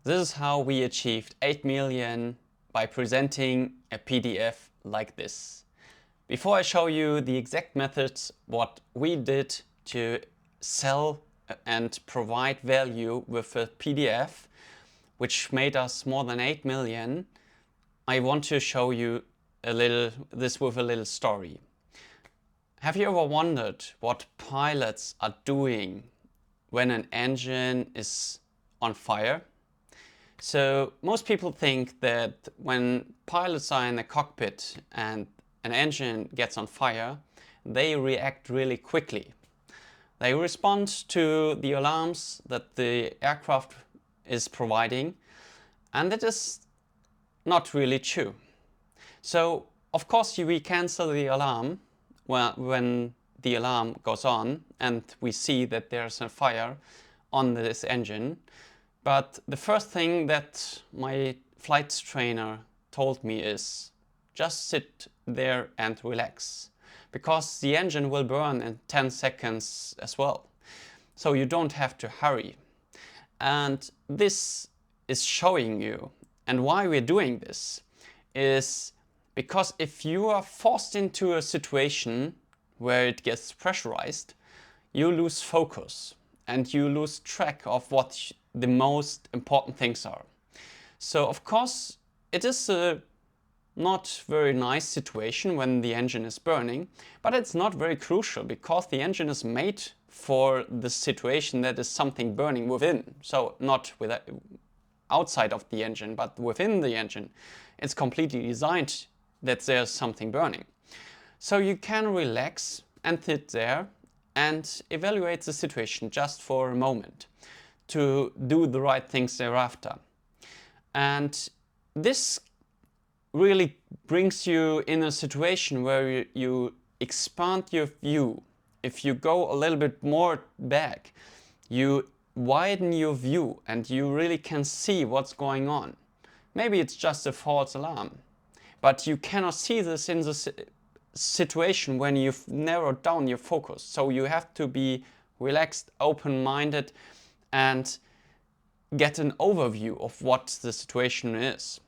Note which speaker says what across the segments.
Speaker 1: This is how we achieved 8 million by presenting a PDF like this. Before I show you the exact methods, what we did to sell and provide value with a PDF, which made us more than 8 million, I want to show you this with a little story. Have you ever wondered what pilots are doing when an engine is on fire? So most people think that when pilots are in the cockpit and an engine gets on fire, they react really quickly. They respond to the alarms that the aircraft is providing, and it is not really true. So of course we cancel the alarm when the alarm goes on and we see that there's a fire on this engine. But the first thing that my flight trainer told me is just sit there and relax, because the engine will burn in 10 seconds as well. So you don't have to hurry. And this is showing you, and why we're doing this is because if you are forced into a situation where it gets pressurized, you lose focus and you lose track of what the most important things are. So of course it is a not very nice situation when the engine is burning, but it's not very crucial because the engine is made for the situation that is something burning within. So not outside of the engine, but within the engine. It's completely designed that there's something burning. So you can relax and sit there and evaluate the situation just for a moment to do the right things thereafter. And this really brings you in a situation where you expand your view. If you go a little bit more back, you widen your view and you really can see what's going on. Maybe it's just a false alarm, but you cannot see this in the situation when you've narrowed down your focus. So you have to be relaxed, open-minded, and get an overview of what the situation is.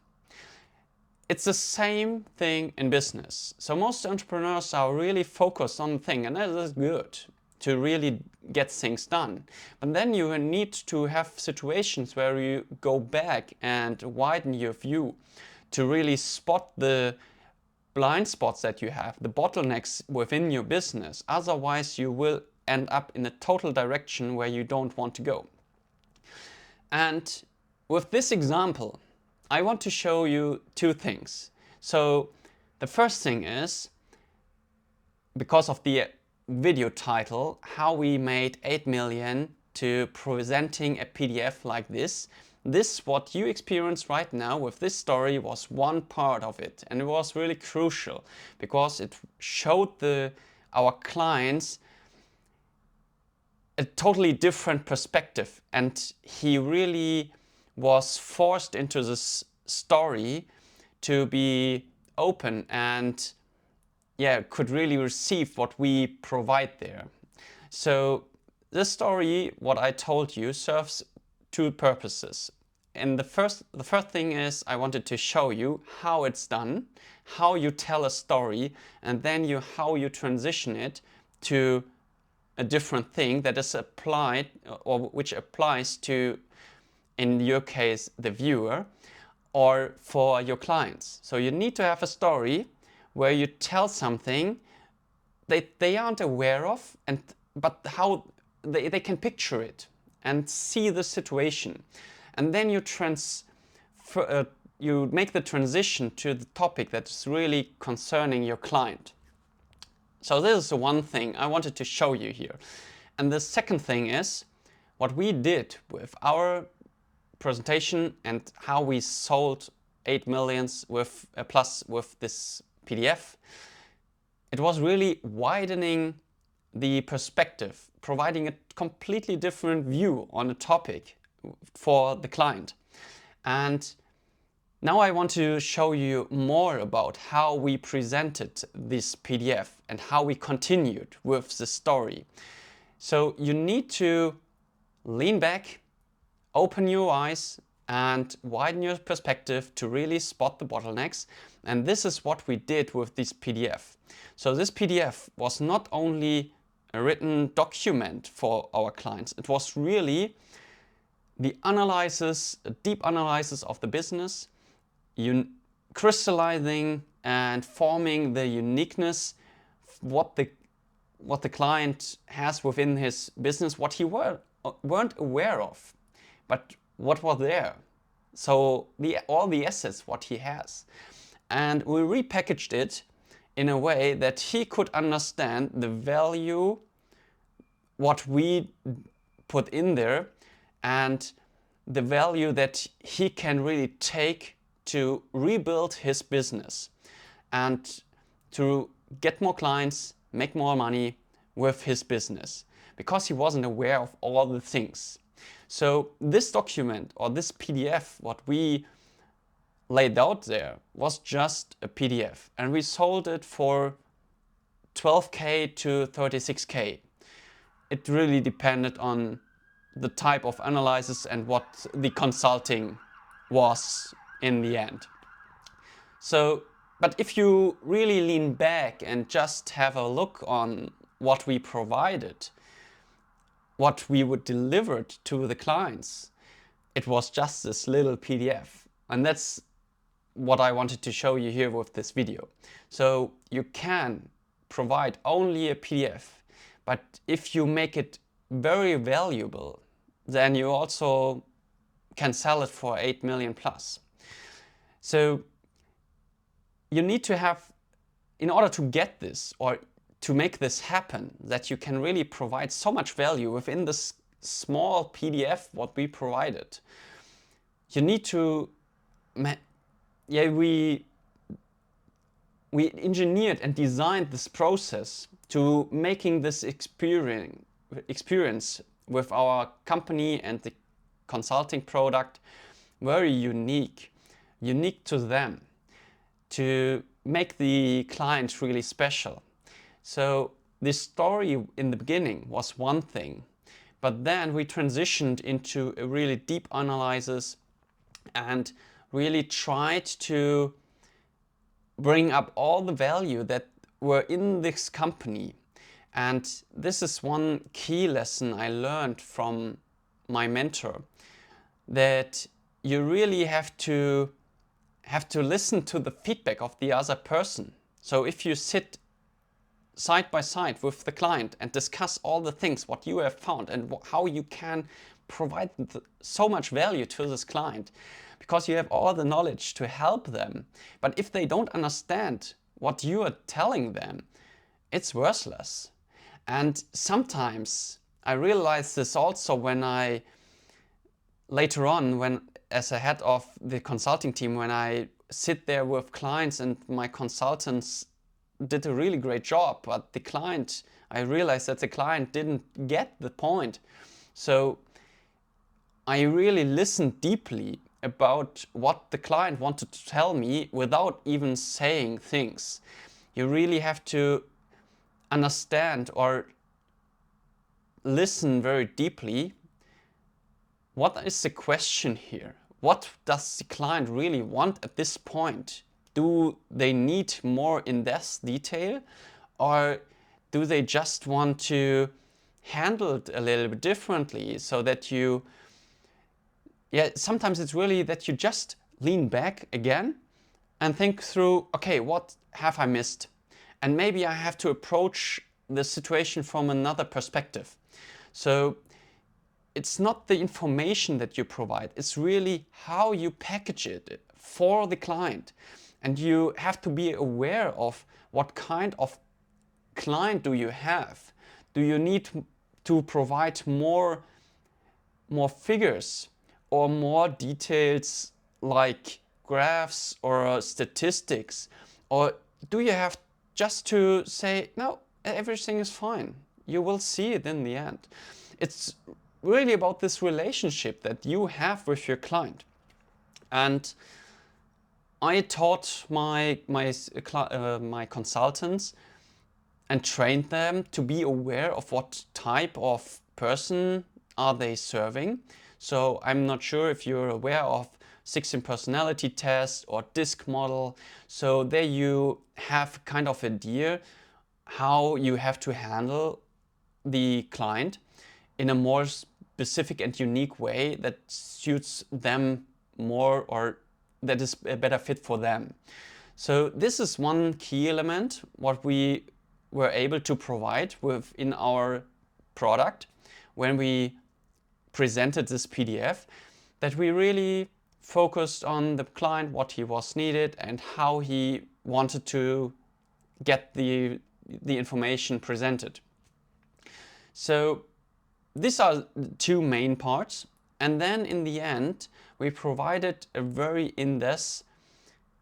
Speaker 1: It's the same thing in business. So most entrepreneurs are really focused on the thing, and that is good to really get things done. But then you need to have situations where you go back and widen your view to really spot the blind spots that you have, the bottlenecks within your business. Otherwise you will end up in a total direction where you don't want to go. And with this example, I want to show you two things. So the first thing is, because of the video title, how we made 8 million to presenting a PDF like this. This, what you experience right now with this story, was one part of it, and it was really crucial because it showed our clients a totally different perspective, and he really was forced into this story to be open and could really receive what we provide there. So this story, what I told you, serves two purposes. And the first thing is I wanted to show you how it's done, how you tell a story, and then how you transition it to a different thing that is applied, or which applies to, in your case, the viewer, or for your clients. So you need to have a story where you tell something that they aren't aware of, but how they can picture it and see the situation. And then you make the transition to the topic that is really concerning your client. So this is the one thing I wanted to show you here. And the second thing is what we did with our presentation and how we sold 8 millions with this PDF. It was really widening the perspective, providing a completely different view on a topic for the client. And now I want to show you more about how we presented this PDF and how we continued with the story. So you need to lean back, open your eyes and widen your perspective to really spot the bottlenecks. And this is what we did with this PDF. So this PDF was not only a written document for our clients, it was really the analysis, a deep analysis of the business, crystallizing and forming the uniqueness, what the client has within his business, what he weren't aware of, but what was there. So all the assets, what he has. And we repackaged it in a way that he could understand the value, what we put in there, and the value that he can really take to rebuild his business and to get more clients, make more money with his business, because he wasn't aware of all the things. So this document, or this PDF, what we laid out there, was just a PDF, and we sold it for 12K to 36K. It really depended on the type of analysis and what the consulting was in the end. So, but if you really lean back and just have a look on what we provided, what we would deliver to the clients, it was just this little PDF. And that's what I wanted to show you here with this video. So you can provide only a PDF, but if you make it very valuable, then you also can sell it for 8 million plus. So you need to have, in order to get this or to make this happen, that you can really provide so much value within this small PDF what we provided. You need to, we engineered and designed this process to making this experience with our company and the consulting product very unique to them, to make the client really special. So this story in the beginning was one thing, but then we transitioned into a really deep analysis and really tried to bring up all the value that were in this company. And this is one key lesson I learned from my mentor, that you really have to listen to the feedback of the other person. So if you sit side by side with the client and discuss all the things what you have found and how you can provide so much value to this client, because you have all the knowledge to help them, but if they don't understand what you are telling them, it's worthless. And sometimes I realized this also when I later on, as a head of the consulting team, when I sit there with clients and my consultants did a really great job, but I realized that the client didn't get the point. So I really listened deeply about what the client wanted to tell me without even saying things. You really have to understand or listen very deeply. What is the question here? What does the client really want at this point? Do they need more in-depth detail, or do they just want to handle it a little bit differently, so that sometimes it's really that you just lean back again and think through, okay, what have I missed? And maybe I have to approach the situation from another perspective. So it's not the information that you provide, it's really how you package it for the client. And you have to be aware of what kind of client do you have. Do you need to provide more figures or more details like graphs or statistics? Or do you have just to say, no, everything is fine, you will see it in the end? It's really about this relationship that you have with your client. And I taught my consultants and trained them to be aware of what type of person are they serving. So I'm not sure if you're aware of 16 personality test or disc model. So there you have kind of idea how you have to handle the client in a more specific and unique way that suits them more, or that is a better fit for them. So this is one key element what we were able to provide within our product when we presented this PDF, that we really focused on the client, what he was needed and how he wanted to get the information presented. So these are the two main parts. And then in the end, we provided a very in-depth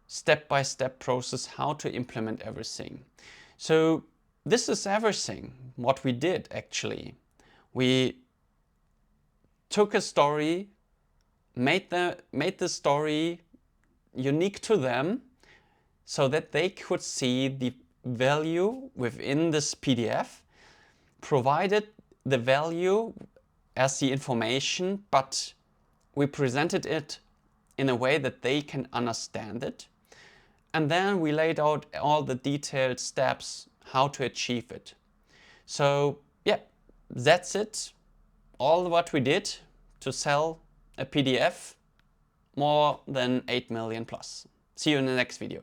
Speaker 1: step-by-step process how to implement everything. So this is everything what we did actually. We took a story, made the story unique to them so that they could see the value within this PDF, provided the value as the information, but we presented it in a way that they can understand it. And then we laid out all the detailed steps how to achieve it. So yeah, that's it. All what we did to sell a PDF more than 8 million plus. See you in the next video.